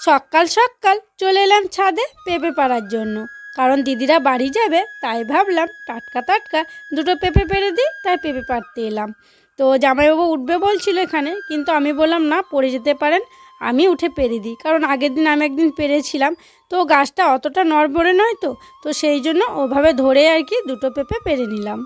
সকাল সকাল চলে এলাম ছাদে পেঁপে পাড়ার জন্য, কারণ দিদিরা বাড়ি যাবে, তাই ভাবলাম টাটকা টাটকা দুটো পেঁপে পেড়ে দিই, তাই পেঁপে পাড়তে এলাম। তো জামাইবাবু উঠবে বলছিল এখানে, কিন্তু আমি বললাম না, পড়ে যেতে পারেন, আমি উঠে পেরে দিই, কারণ আগের দিন আমি একদিন পেরেছিলাম, তো গাছটা অতটা নড়বড়ে নয়, তো সেই জন্য ওভাবে ধরে আর কি দুটো পেঁপে পেরে নিলাম।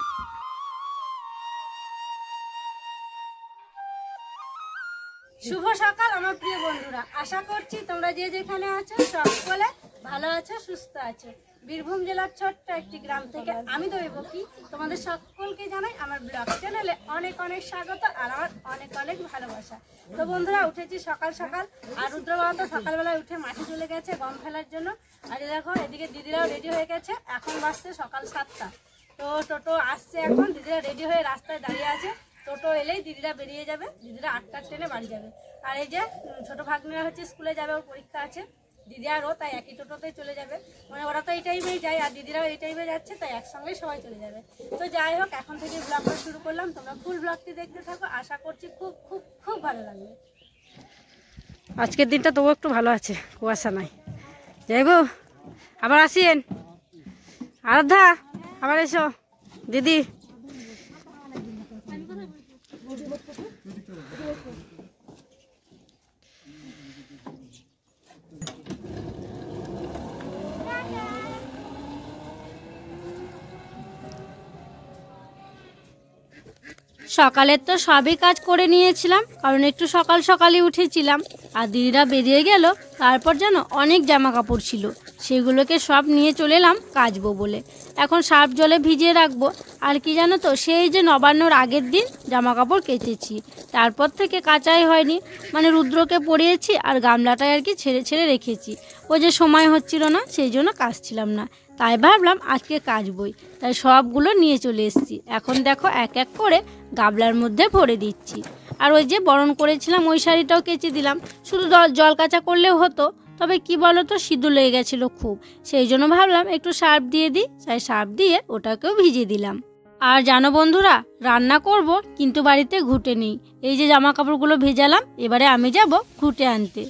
শুভ সকাল আমার প্রিয় বন্ধুরা, আশা করছি তোমরা যে যেখানে আছো সকলে ভালো আছো, সুস্থ আছো। বীরভূম জেলার ছোট্ট একটি গ্রাম থেকে আমি দৈবকী তোমাদের সকলকে জানাই আমার ব্লগ চ্যানেলে অনেক অনেক স্বাগত আর আমার অনেক অনেক ভালোবাসা। তো বন্ধুরা, উঠেছি সকাল সকাল, আর রুদ্রবাবা তো সকালবেলায় উঠে মাঠে চলে গেছে গম ফেলার জন্য। আর দেখো এদিকে দিদিরাও রেডি হয়ে গেছে, এখন বাজছে সকাল 7টা। তো টোটো আসছে এখন, দিদিরা রেডি হয়ে রাস্তায় দাঁড়িয়ে আছে। টোটো এলেই দিদিরা বেরিয়ে যাবে, দিদিরা 8টার ট্রেনে বাড়ি যাবে। আর এই যে ছোটো ভাগ্নিরা হচ্ছে স্কুলে যাবে, ওর পরীক্ষা আছে, দিদি আর ও তাই একই টোটোতেই চলে যাবে। মানে ওরা তো এই টাইমেই যায় আর দিদিরাও এই টাইমে যাচ্ছে, তাই একসঙ্গেই সবাই চলে যাবে। তো যাই হোক, এখন থেকে ব্লগটা শুরু করলাম, তোমরা ফুল ব্লগটি দেখতে থাকো, আশা করছি খুব খুব খুব ভালো লাগবে। আজকের দিনটা তবু একটু ভালো আছে, কুয়াশা নাই। যাইব আবার আসিয়েন, আরাধ্যা আবার এসো, দিদি সকালের তো সবই কাজ করে নিয়েছিলাম, কারণ একটু সকাল সকালই উঠেছিলাম। আর দিদিরা বেরিয়ে গেল, তারপর যেন অনেক জামা কাপড় ছিল, সেগুলোকে সব নিয়ে চলে এলাম কাচবো বলে। এখন সার্ফ জলে ভিজিয়ে রাখবো। আর কি জানো তো, সেই যে নবান্নর আগের দিন জামা কাপড় কেচেছি, তারপর থেকে কাচাই হয়নি। মানে রুদ্রকে পরিয়েছি আর গামলাটায় আর কি ছেড়ে ছেড়ে রেখেছি, ওই যে সময় হচ্ছিল না, সেই জন্য কাচছিলাম না। তাই ভাবলাম আজকে কাচবই, তাই সবগুলো নিয়ে চলে এসেছি। এখন দেখো এক এক করে গামলার মধ্যে ভরে দিচ্ছি। আর ওই যে বরণ করেছিলাম ওই শাড়িটাও কেচে দিলাম, শুধু জল কাচা করলেও হতো, তবে কি বলো তো, সিঁদুর লেগে গেছিলো খুব, সেই জন্য ভাবলাম একটু সার্ফ দিয়ে দিই, তাই সার্ফ দিয়ে ওটাকেও ভিজিয়ে দিলাম। আর জানো বন্ধুরা, রান্না করব কিন্তু বাড়িতে ঘুঁটে নেই। এই যে জামা কাপড়গুলো ভেজালাম, এবারে আমি যাব ঘুঁটে আনতে।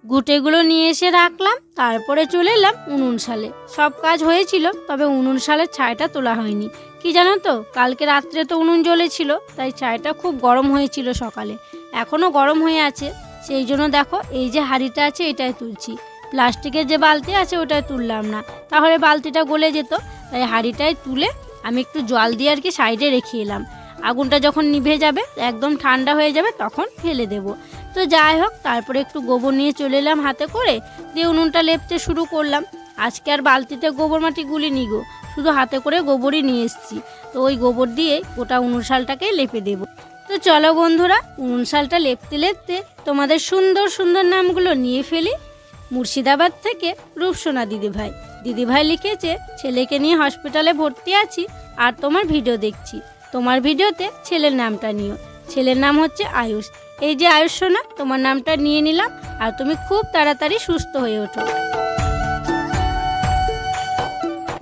ঘুঁটেগুলো নিয়ে এসে রাখলাম, তারপরে চলে এলাম উনুন শালে। সব কাজ হয়েছিল, তবে উনুন শালের ছাইটা তোলা হয়নি। কি জানো তো, কালকে রাত্রে তো উনুন জ্বলেছিল, তাই ছাইটা খুব গরম হয়েছিল সকালে, এখনও গরম হয়ে আছে। সেই জন্য দেখো এই যে হাঁড়িটা আছে এটাই তুলছি, প্লাস্টিকের যে বালতি আছে ওটাই তুললাম না, তাহলে বালতিটা গলে যেত। তাই হাঁড়িটাই তুলে আমি একটু জল দিয়ে আর কি সাইডে রেখে এলাম। আগুনটা যখন নিভে যাবে, একদম ঠান্ডা হয়ে যাবে, তখন ফেলে দেবো। তো যাই হোক, তারপরে একটু গোবর নিয়ে চলে এলাম হাতে করে, দিয়ে উনুনটা লেপতে শুরু করলাম। আজকে আর বালতিতে গোবর মাটি গুলিনি গো, শুধু হাতে করে গোবরই নিয়ে এসেছি। তো ওই গোবর দিয়ে গোটা উনুন শালটাকে লেপে দেবো। তো চলো বন্ধুরা, উনুন শালটা লেপতে লেপতে তোমাদের সুন্দর সুন্দর নামগুলো নিয়ে ফেলি। মুর্শিদাবাদ থেকে রূপসোনা দিদিভাই লিখেছে, ছেলেকে নিয়ে হসপিটালে ভর্তি আছি আর তোমার ভিডিও দেখছি, তোমার ভিডিওতে ছেলের নামটা নিও। ছেলের নাম হচ্ছে আয়ুষ। এই যে আয়ুষ সোনা, তোমার নামটা নিয়ে নিলাম, আর তুমি খুব তাড়াতাড়ি সুস্থ হয়ে ওঠো।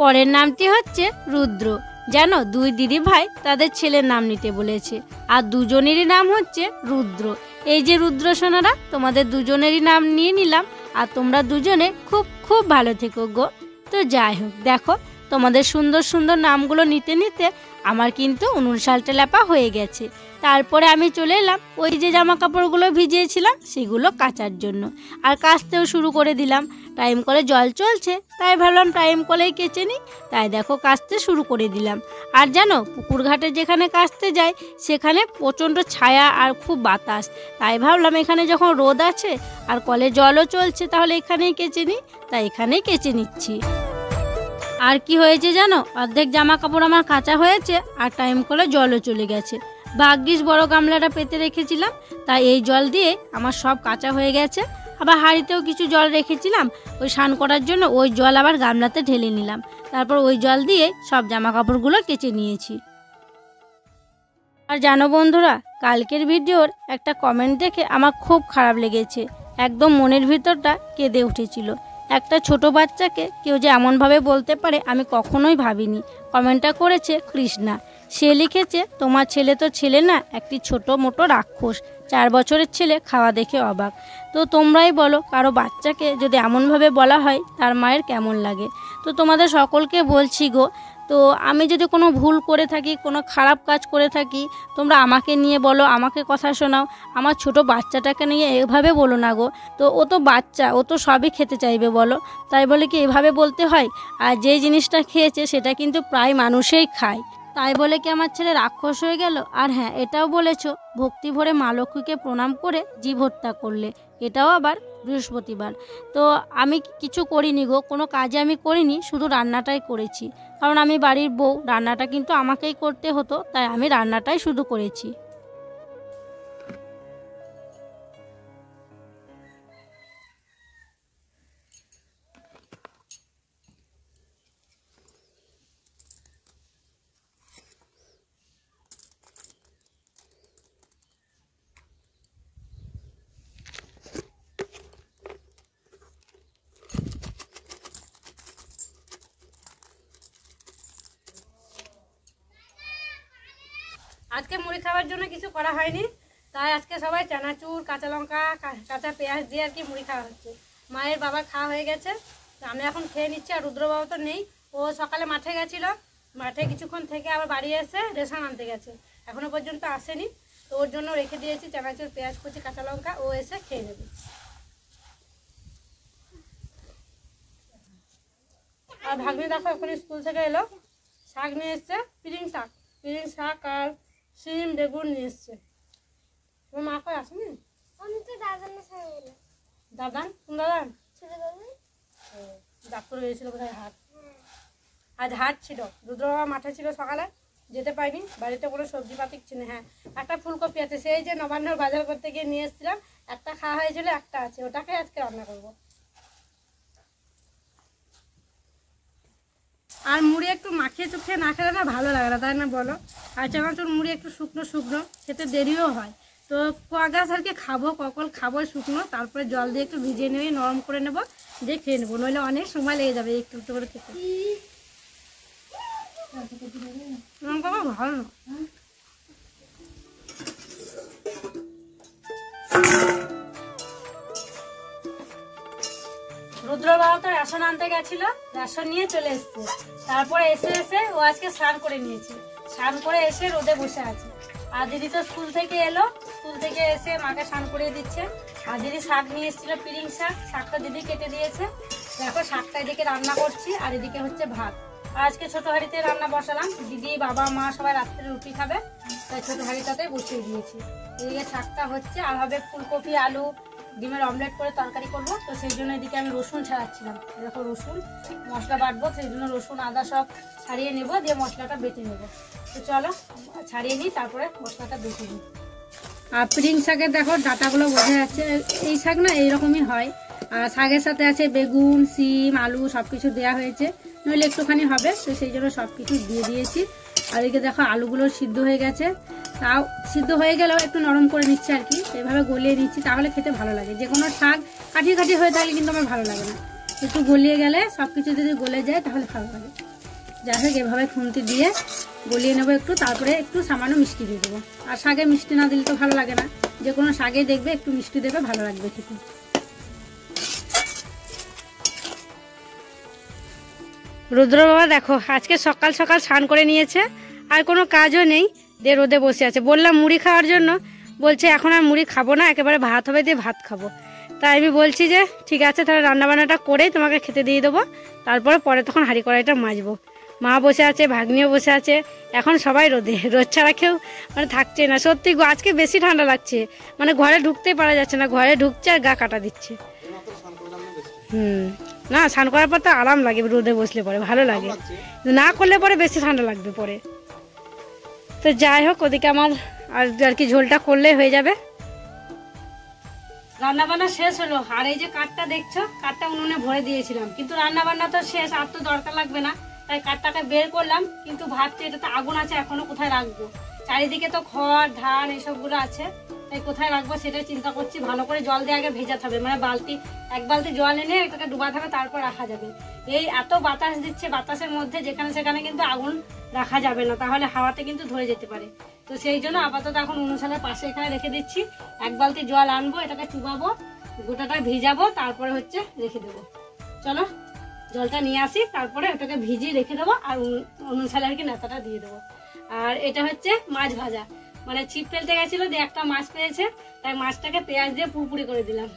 পরের নামটি হচ্ছে রুদ্র। জানো, দুই দিদি ভাই তাদের ছেলের নাম নিতে বলেছে, আর দুজনেরই নাম হচ্ছে রুদ্র। এই যে রুদ্র সোনারা, তোমাদের দুজনেরই নাম নিয়ে নিলাম, আর তোমরা দুজনে খুব খুব ভালো থেকো গো। তো যাই হোক, দেখো তোমাদের সুন্দর সুন্দর নামগুলো নিতে নিতে আমার কিন্তু উনুন শালটা লেপা হয়ে গেছে। তারপরে আমি চলে এলাম ওই যে জামা কাপড়গুলো ভিজিয়েছিলাম সেগুলো কাচার জন্য, আর কাচতেও শুরু করে দিলাম। টাইম কলে জল চলছে, তাই ভাবলাম টাইম কলেই কেচে নিই, তাই দেখো কাচতে শুরু করে দিলাম। আর জানো, পুকুর ঘাটে যেখানে কাচতে যাই সেখানে প্রচণ্ড ছায়া আর খুব বাতাস, তাই ভাবলাম এখানে যখন রোদ আছে আর কলে জলও চলছে, তাহলে এখানেই কেচে নিই, তাই এখানেই কেচে নিচ্ছি। আর কি হয়েছে জানো, অর্ধেক জামা কাপড় আমার কাচা হয়েছে আর টাইম কলে জলও চলে গেছে। ভাগ্যিস বড় গামলাটা পেতে রেখেছিলাম, তাই এই জল দিয়ে আমার সব কাচা হয়ে গেছে। আবার হাঁড়িতেও কিছু জল রেখেছিলাম ওই স্নান করার জন্য, ওই জল আবার গামলাতে ঢেলে নিলাম, তারপর ওই জল দিয়ে সব জামা কাপড়গুলো কেচে নিয়েছি। আর জানো বন্ধুরা, কালকের ভিডিওর একটা কমেন্ট দেখে আমার খুব খারাপ লেগেছে। একদম মনের ভিতরটা কেঁদে উঠেছিল। একটা ছোট বাচ্চাকে কেউ যে এমনভাবে বলতে পারে আমি কখনোই ভাবিনি। কমেন্টটা করেছে কৃষ্ণা। সে লিখেছে, তোমার ছেলে তো ছেলে না, একটি ছোট মোটো রাক্ষস, 4 বছরের ছেলে, খাওয়া দেখে অবাক। তো তোমরাই বলো, কারো বাচ্চাকে যদি এমনভাবে বলা হয় তার মায়ের কেমন লাগে। তো তোমাদের সকলকে বলছি গো, তো আমি যদি কোনো ভুল করে থাকি, কোনো খারাপ কাজ করে থাকি, তোমরা আমাকে নিয়ে বলো, আমাকে কথা শোনাও। আমার ছোট বাচ্চাটাকে নিয়ে এভাবে বলো না গো। তো ও তো বাচ্চা, ও তো সবই খেতে চাইবে বলো, তাই বলে কি এভাবে বলতে হয়? আর যেই জিনিসটা খেয়েছে সেটা কিন্তু প্রায় মানুষই খায়, তাই বলে কি আমার ছেলে রাক্ষস হয়ে গেল? আর হ্যাঁ, এটাও বলেছো ভক্তি ভরে মা লক্ষ্মীকে প্রণাম করে জীব হত্যা করলে, এটাও আবার বৃহস্পতিবার। তো আমি কিছু করিনি গো, কোনো কাজে আমি করিনি, শুধু রান্নাটাই করেছি। কারণ আমি বাড়ির বউ, রান্নাটা কিন্তু আমাকেই করতে হতো, তাই আমি রান্নাটাই শুধু করেছি। আজকে মুড়ি খাওয়ার জন্য কিছু করা হয়নি, তাই আজকে সবাই চানাচুর, কাঁচা লঙ্কা, কাঁচা পেঁয়াজ দিয়ে আর কি মুড়ি খাওয়া হচ্ছে। মায়ের বাবা খাওয়া হয়ে গেছে, আমি এখন খেয়ে নিচ্ছি। আর রুদ্র বাবা তো নেই, ও সকালে মাঠে গেছিলো, মাঠে কিছুক্ষণ থেকে আবার বাড়ি এসে রেশন আনতে গেছে, এখনো পর্যন্ত আসেনি। তো ওর জন্য রেখে দিয়েছি চানাচুর, পেঁয়াজ কুচি, কাঁচা লঙ্কা, ও এসে খেয়ে নেবে। আর ভাগ্নি দেখো এখন স্কুল থেকে এলো, শাক নিয়ে এসছে, পিরিং শাক আর শিম বেগুন নিয়ে এসছে। তোমার মা কই আসেনি? আমি তো দাদানের সঙ্গে এলাম। দাদান? কোন দাদান? ছোট দাদান। ডাক্তার হয়েছিল বোধহয় হাট, আজ হাট ছিল। রুদ্র বাবা মাঠে ছিল সকালে, যেতে পারিনি, বাড়িতে কোনো সবজি পাতি কিছু নেই। হ্যাঁ, একটা ফুলকপি আছে, সেই যে নবান্নর বাজার করতে গিয়ে নিয়ে এসেছিলাম, একটা খাওয়া হয়েছিল, একটা আছে, ওটাকে আজকে রান্না করবো। আর মুড়ি একটু মাখিয়ে চুখিয়ে না খেলে না ভালো লাগে না, তাই না বলো? আর চানাচুর মুড়ি একটু শুকনো শুকনো খেতে দেরিও হয়। তো গাছ আর কি খাবো, কখন খাবো শুকনো, তারপরে জল দিয়ে একটু ভিজিয়ে নেবে, নরম করে নেবো, দিয়ে খেয়ে নেবো, নইলে অনেক সময় লেগে যাবে একটু একটু করে খেতে। ভালো না। রুদ্র বাবা তো রেশন আনতে গেছিল, রেশন নিয়ে চলে এসছে। তারপরে এসে ও আজকে স্নান করে নিয়েছে, স্নান করে এসে রোদে বসে আছে। আর দিদি তো স্কুল থেকে এলো, স্কুল থেকে এসে মাকে স্নান করিয়ে দিচ্ছে। আর দিদি শাক নিয়ে এসেছিল, পিরিং শাকটা দিদি কেটে দিয়েছে। দেখো শাকটা এদিকে রান্না করছি, আর এদিকে হচ্ছে ভাত। আর আজকে ছোট হাঁড়িতে রান্না বসালাম, দিদি, বাবা, মা সবাই রাত্রে রুটি খাবে, তাই ছোট হাঁড়িটাতে বসিয়ে দিয়েছি। এদিকে শাকটা হচ্ছে, আর হবে ফুলকপি, আলু, ডিমের অমলেট করে তরকারি করবো। তো সেই জন্য এদিকে আমি রসুন ছাড়াচ্ছিলাম। দেখো রসুন মশলা বাটবো, সেই জন্য রসুন আদা সব ছাড়িয়ে নেবো, দিয়ে মশলাটা বেটে নেবো। তো চলো ছাড়িয়ে নিই, তারপরে মশলাটা বেটে নিই। আর পিরিং শাকের দেখো ডাটাগুলো বোঝা যাচ্ছে, এই শাক না এইরকমই হয়। আর শাকের সাথে আছে বেগুন, সিম, আলু সব কিছু দেওয়া হয়েছে, নইলে একটুখানি হবে, তো সেই জন্য সব কিছু দিয়ে দিয়েছি। আর এদিকে দেখো আলুগুলো সিদ্ধ হয়ে গেছে, তাও সিদ্ধ হয়ে গেলেও একটু নরম করে নিচ্ছি আর কি, এভাবে গলিয়ে নিচ্ছি, তাহলে খেতে ভালো লাগে। যে কোনো শাক কাঠি কাঠি হয়ে থাকলে কিন্তু আমার ভালো লাগে না, একটু গলিয়ে গেলে সব কিছু যদি গলে যায় তাহলে ভালো লাগে। যাই হোক, এভাবে খুন্তি দিয়ে গলিয়ে নেবো একটু, তারপরে একটু সামান্য মিষ্টি দিয়ে দেবো। আর শাকে মিষ্টি না দিলে তো ভালো লাগে না, যে কোনো শাকে দেখবে একটু মিষ্টি দেবে, ভালো লাগবে খেতে। রুদ্র বাবা দেখো আজকে সকাল সকাল স্নান করে নিয়েছে, আর কোনো কাজও নেই, দিয়ে রোদে বসে আছে। বললাম মুড়ি খাওয়ার জন্য, বলছে এখন আর মুড়ি খাবো না, একেবারে ভাত হবে, দিয়ে ভাত খাবো। তাই আমি বলছি যে ঠিক আছে, তাহলে রান্নাবান্নাটা করেই তোমাকে খেতে দিয়ে দেবো, তারপরে পরে তখন হাঁড়ি কড়াইটা মাজবো। মা বসে আছে, ভাগ্নিও বসে আছে, এখন সবাই রোদে, রোদ ছাড়া কেউ মানে থাকছে না। সত্যি আজকে বেশি ঠান্ডা লাগছে, মানে ঘরে ঢুকতেই পারা যাচ্ছে না, ঘরে ঢুকছে আর গা কাটা দিচ্ছে। না, স্নান করার পর তো আরাম লাগে, রোদে বসলে পরে ভালো লাগে, না করলে পরে বেশি ঠান্ডা লাগবে পরে। তো যাই হোক, ওদিকে আমার আর কি ঝোলটা করলে হয়ে যাবে। রান্নাবান্না শেষ হলো, আর এই যে কাঠটা দেখছো, কাঠটা উনুনে ভরে দিয়েছিলাম, কিন্তু রান্নাবান্না তো শেষ, আর তো দরকার লাগবে না, তাই কাঠটাকে বের করলাম। কিন্তু ভাবছি এটাতে আগুন আছে, এখনো কোথায় রাখবো, চারিদিকে তো খড় ধান এসবগুলো আছে, তাই কোথায় রাখবো সেটা চিন্তা করছি। ভালো করে জল দিয়ে আগে ভেজাতে হবে, মানে এক বালতি জল এনে এটাকে ডুবাতে হবে, তারপর রাখা যাবে। এই এত বাতাস দিচ্ছে, বাতাসের মধ্যে যেখানে সেখানে কিন্তু আগুন রাখা যাবে না, তাহলে হাওয়াতে কিন্তু ধরে যেতে পারে। তো সেই জন্য আপাতত এখন উনুনশালার পাশে এখানে রেখে দিচ্ছি। এক বালতি জল আনবো, এটাকে চুবাবো, গোটাটা ভিজাবো, তারপরে হচ্ছে রেখে দেবো। চলো জলটা নিয়ে আসি, তারপরে ওটাকে ভিজিয়ে রেখে দেবো আর উনুনশালে আর কি নেতাটা দিয়ে দেবো। আর এটা হচ্ছে মাছ ভাজা, মানে ছিপ ফেলতে গেছিলো দিয়ে একটা মাছ পেয়েছে, তাই মাছটাকে পেঁয়াজ দিয়ে পুরপুরি করে দিলাম।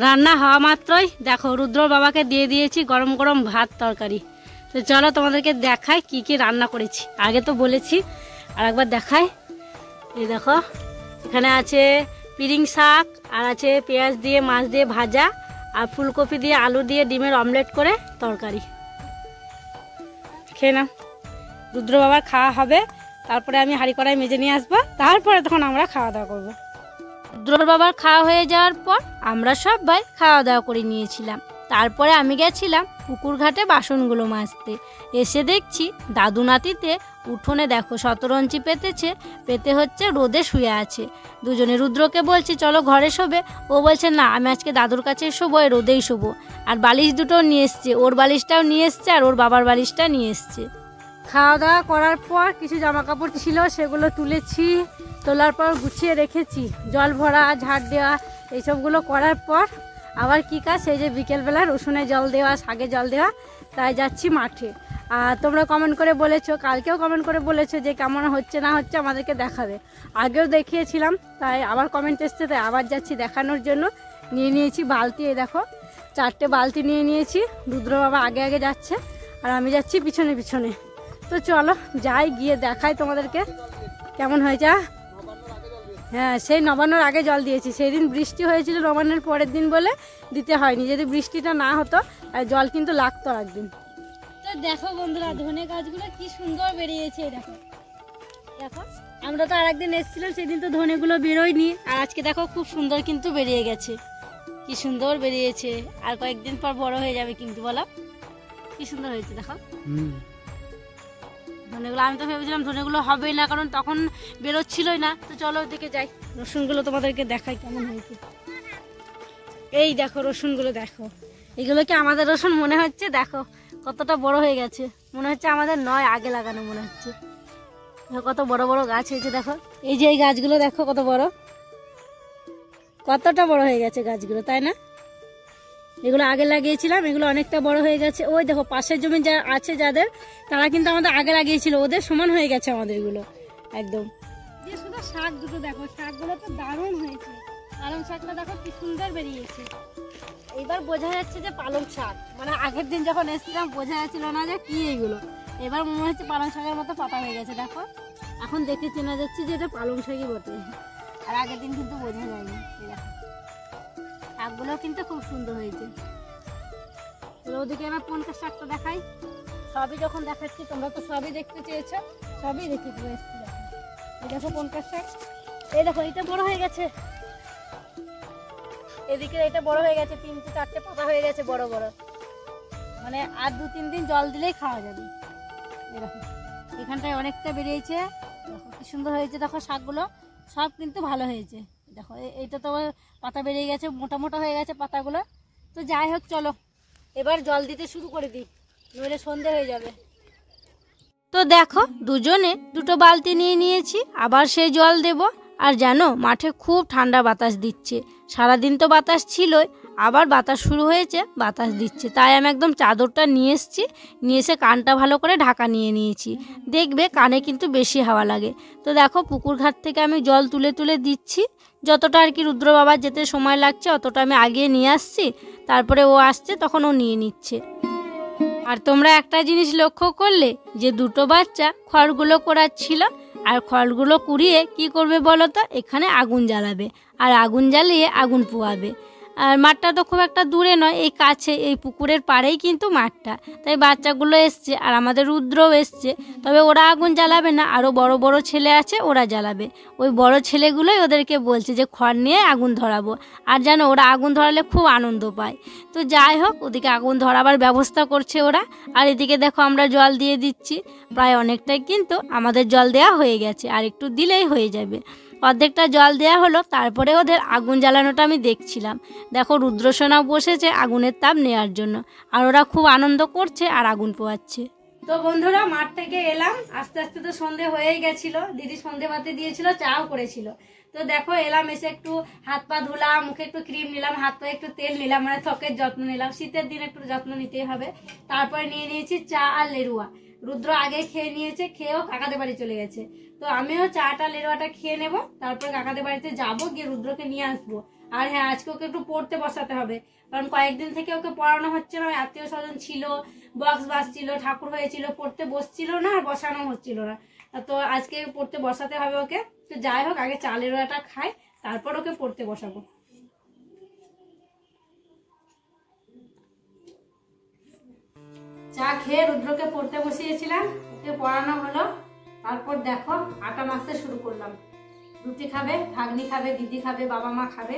রান্না হওয়া মাত্রই দেখো রুদ্র বাবাকে দিয়ে দিয়েছি গরম গরম ভাত তরকারি। তো চলো তোমাদেরকে দেখাই কি কি রান্না করেছি, আগে তো বলেছি আর একবার দেখাই। এই দেখো এখানে আছে পিরিং শাক, আর আছে পেঁয়াজ দিয়ে মাছ দিয়ে ভাজা, আর ফুলকপি দিয়ে আলু দিয়ে ডিমের অমলেট করে তরকারি। খেয়ে নাও, রুদ্র বাবার খাওয়া হবে, তারপরে আমি হাঁড়ি কড়াই মেজে নিয়ে আসবো, তারপরে তখন আমরা খাওয়া দাওয়া করবো। রুদ্র বাবার খাওয়া হয়ে যাওয়ার পর আমরা সবাই খাওয়া দাওয়া করে নিয়েছিলাম। তারপরে আমি গেছিলাম পুকুর ঘাটে বাসনগুলো মাজতে। এসে দেখছি দাদু নাতিতে উঠোনে দেখো শতরঞ্চি পেতে হচ্ছে রোদে শুয়ে আছে। দুজনে রুদ্রকে বলছি চলো ঘরে শোবে, ও বলছে না আমি আজকে দাদুর কাছে শোবো, রোদেই শোবো। আর বালিশ দুটোও নিয়ে এসছে, ওর বালিশটাও নিয়ে এসছে আর ওর বাবার বালিশটা নিয়ে এসছে। খাওয়া দাওয়া করার পর কিছু জামা কাপড় ছিল সেগুলো তুলেছি, তোলার পর গুছিয়ে রেখেছি। জল ভরা, ঝাড় দেওয়া এইসবগুলো করার পর আবার কী কাজ, সেই যে বিকেলবেলা রসুনে জল দেওয়া, শাকে জল দেওয়া, তাই যাচ্ছি মাঠে। আর তোমরা কমেন্ট করে বলেছো, কালকেও কমেন্ট করে বলেছো যে কেমন হচ্ছে না হচ্ছে আমাদেরকে দেখাবে। আগেও দেখিয়েছিলাম, তাই আবার কমেন্ট এসছে, তাই আবার যাচ্ছি দেখানোর জন্য। নিয়ে নিয়েছি বালতি, এই দেখো 4টে বালতি নিয়ে নিয়েছি। রুদ্র বাবা আগে আগে যাচ্ছে আর আমি যাচ্ছি পিছনে পিছনে। তো চলো যাই, গিয়ে দেখাই তোমাদেরকে কেমন হয়েছে। হ্যাঁ সেই নবান্নর আগে জল দিয়েছি, সেই দিন বৃষ্টি হয়েছিল নবান্নের পরের দিন বলে দিতে হয়নি, যদি বৃষ্টিটা না হতো জল কিন্তু লাগতো একদিন। তো দেখো বন্ধুরা ধনে গাছগুলো কি সুন্দর বেরিয়েছে, দেখো দেখো। আমরা তো আর একদিন এসেছিলাম, সেদিন তো ধনেগুলো বেরোয়নি, আর আজকে দেখো খুব সুন্দর কিন্তু বেরিয়ে গেছে, কি সুন্দর বেরিয়েছে। আর কয়েকদিন পর বড় হয়ে যাবে কিন্তু, বলো কি সুন্দর হয়েছে দেখো ধনেগুলো। আমি তো ভেবেছিলাম ধনেগুলো হবেই না, কারণ তখন বেরোচ্ছিলই না। তো চলো ওদিকে যাই, রসুনগুলো তোমাদেরকে দেখাই কেমন হয়েছে। এই দেখো রসুনগুলো দেখো, এগুলো কি আমাদের রসুন মনে হচ্ছে? দেখো কতটা বড় হয়ে গেছে, মনে হচ্ছে আমাদের নয়, আগে লাগানো মনে হচ্ছে। কত বড় বড় গাছ হয়েছে দেখো, এই যে এই গাছগুলো দেখো কত বড়, কতটা বড় হয়ে গেছে গাছগুলো, তাই না? এগুলো আগে লাগিয়েছিলাম, এগুলো অনেকটা বড় হয়ে গেছে। ওই দেখো পাশের জমি যা আছে যাদের, তারা কিন্তু আমাদের আগে লাগিয়েছিল, ওদের সমান হয়ে গেছে আমাদের এগুলো একদম। যে শুধু শাক দুটো দেখো, শাকগুলো তো দারুণ হয়েছে। পালং শাকটা দেখো কি সুন্দর বেরিয়েছে। এবার বোঝা যাচ্ছে যে পালং শাক, মানে আগের দিন যখন এসেছিলাম বোঝা যাচ্ছিল না যে কি এগুলো। এবার মনে হচ্ছে পালং শাকের মতো পাতা হয়ে গেছে দেখো, এখন দেখে চেনা যাচ্ছে যে এটা পালং শাকই বটে, আর আগের দিন কিন্তু বোঝা যায়নি। শাকগুলো কিন্তু খুব সুন্দর হয়েছে। ওদিকে আমার পনকা শাকটা দেখাই, সবই যখন দেখাচ্ছি তোমরা তো সবই দেখতে চেয়েছো, সবই দেখে চলে এসছি। এই দেখো পনকা শাক, এই দেখো এটা বড় হয়ে গেছে, এদিকে এটা বড় হয়ে গেছে, 3-4টে পাতা হয়ে গেছে বড় বড়, মানে আর 2-3 দিন জল দিলেই খাওয়া যাবে। এরকম এখানটায় অনেকটা বেরিয়েছে, দেখো কি সুন্দর হয়েছে। দেখো শাকগুলো সব কিন্তু ভালো হয়েছে। দেখো এইটা তো পাতা বেরিয়ে গেছে, মোটা মোটা হয়ে গেছে পাতাগুলো। তো যাই হোক চলো এবার জল দিতে শুরু করে দিই, নইলে সন্ধে হয়ে যাবে। তো দেখো দুজনে 2টো বালতি নিয়ে নিয়েছি, আবার সেই জল দেব। আর জানো মাঠে খুব ঠান্ডা বাতাস দিচ্ছে, সারাদিন তো বাতাস ছিলই, আবার বাতাস শুরু হয়েছে, বাতাস দিচ্ছে। তাই আমি একদম চাদরটা নিয়ে এসে কানটা ভালো করে ঢাকা নিয়ে নিয়েছি, দেখবে কানে কিন্তু বেশি হাওয়া লাগে। তো দেখো পুকুর ঘাট থেকে আমি জল তুলে তুলে দিচ্ছি, যতটা আর কি রুদ্র বাবার যেতে সময় লাগছে অতটা আমি আগিয়ে নিয়ে আসছি, তারপরে ও আসছে তখন ও নিয়ে নিচ্ছে। আর তোমরা একটা জিনিস লক্ষ্য করলে যে 2টো বাচ্চা খড়গুলো কোড়াচ্ছিল, আর খড়গুলো কুড়িয়ে কি করবে বলো তো, এখানে আগুন জ্বালাবে, আর আগুন জ্বালিয়ে আগুন পোয়াবে। আর মাঠটা তো খুব একটা দূরে নয়, এই কাছে এই পুকুরের পাড়েই কিন্তু মাঠটা। তাই বাচ্চাগুলো এসছে আর আমাদের রুদ্রও এসছে, তবে ওরা আগুন জ্বালাবে না, আরও বড় বড় ছেলে আছে ওরা জ্বালাবে। ওই বড় ছেলেগুলোই ওদেরকে বলছে যে খড় নিয়ে আগুন ধরাবো, আর জানো ওরা আগুন ধরালে খুব আনন্দ পায়। তো যাই হোক ওদিকে আগুন ধরাবার ব্যবস্থা করছে ওরা, আর এদিকে দেখো আমরা জল দিয়ে দিচ্ছি, প্রায় অনেকটাই কিন্তু আমাদের জল দেওয়া হয়ে গেছে, আর একটু দিলেই হয়ে যাবে। অর্ধেকটা জল দেওয়া হলো, তারপরে ওদের আগুন জ্বালানোটা আমি দেখছিলাম। দেখো রুদ্রসোনা বসেছে আগুনের তাপ নেওয়ার জন্য, আর ওরা খুব আনন্দ করছে আর আগুন পোয়াচ্ছে। তো বন্ধুরা মাঠ থেকে এলাম, আস্তে আস্তে তো সন্ধে হয়েই গেছিল, দিদি সন্ধে বাতি দিয়েছিল, চাও করেছিল। তো দেখো এলাম, এসে একটু হাত পা ধুলাম, মুখে একটু ক্রিম নিলাম, হাত পায়ে একটু তেল নিলাম, মানে ত্বকের যত্ন নিলাম, শীতের দিন একটু যত্ন নিতেই হবে। তারপরে নিয়ে নিয়েছি চা আর লেরুয়া। রুদ্র আগে খেয়ে নিয়েছে, খেয়েও কাকাদের বাড়ি চলে গেছে। তো আমিও চাটা লেরুয়াটা খেয়ে নেব, তারপরে কাকাদের বাড়িতে যাবো, গিয়ে রুদ্রকে নিয়ে আসবো। আর হ্যাঁ, আজকে ওকে একটু পড়তে বসাতে হবে, কারণ কয়েকদিন থেকে ওকে পড়ানো হচ্ছে না। আত্মীয় স্বজন ছিল, বক্স বাজছিল, ঠাকুর হয়েছিল, পড়তে বসছিল না আর বসানো হচ্ছিল না। তো আজকে পড়তে বসাতে হবে ওকে। তো যাই হোক, আগে চালের রোয়াটা খাই, তারপর ওকে পড়তে বসাবো। চা খেয়ে রুদ্রকে পড়তে বসিয়েছিলাম, ওকে পড়ানো হলো। তারপর দেখো আটা মাখতে শুরু করলাম। রুটি খাবে, ভাগ্নি খাবে, দিদি খাবে, বাবা মা খাবে,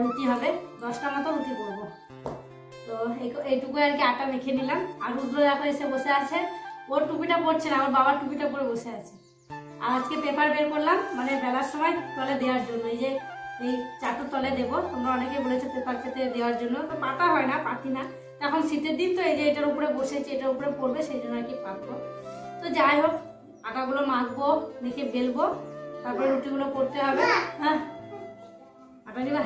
রুটি হবে 10টা মতো রুটি করবো। তো এইটুকু আর কি আটা মেখে নিলাম। আর রুদ্র দেখো এসে বসে আছে, ওর টুপিটা পরছে না, ওর বাবার টুপিটা পরে বসে আছে। আর আজকে পেপার বের করলাম, মানে বেলার সময় তলে দেওয়ার জন্য, এই যে এই চাটুর তলে দেবো। তোমরা অনেকে বলেছো পেপার পেতে দেওয়ার জন্য, তো পাতা হয় না, পাতি না। এখন শীতের দিন তো এই যে এটার উপরে বসেছি, এটার উপরে পড়বে, সেই জন্য আর কি পাতবো। তো যাই হোক, আটাগুলো মাখবো, মেখে বেলবো, তারপরে রুটিগুলো করতে হবে। হ্যাঁ, আটা নিবা?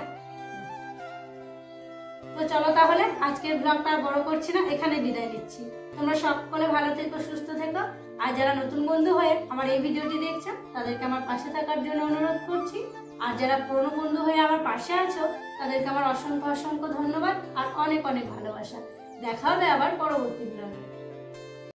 তো চলো তাহলে আজকের ব্লগটা বড় করছি না, এখানে বিদায় নিচ্ছি। তোমরা সকলে ভালো থেকো, সুস্থ থেকো। আর যারা নতুন বন্ধু হয়ে আমার এই ভিডিওটি দেখছো, তাদেরকে আমার পাশে থাকার জন্য অনুরোধ করছি। আর যারা পুরনো বন্ধু হয়ে আমার পাশে আছো, তাদেরকে আমার অসংখ্য অসংখ্য ধন্যবাদ আর অনেক অনেক ভালোবাসা। দেখা হবে আবার পরবর্তী ব্লগে।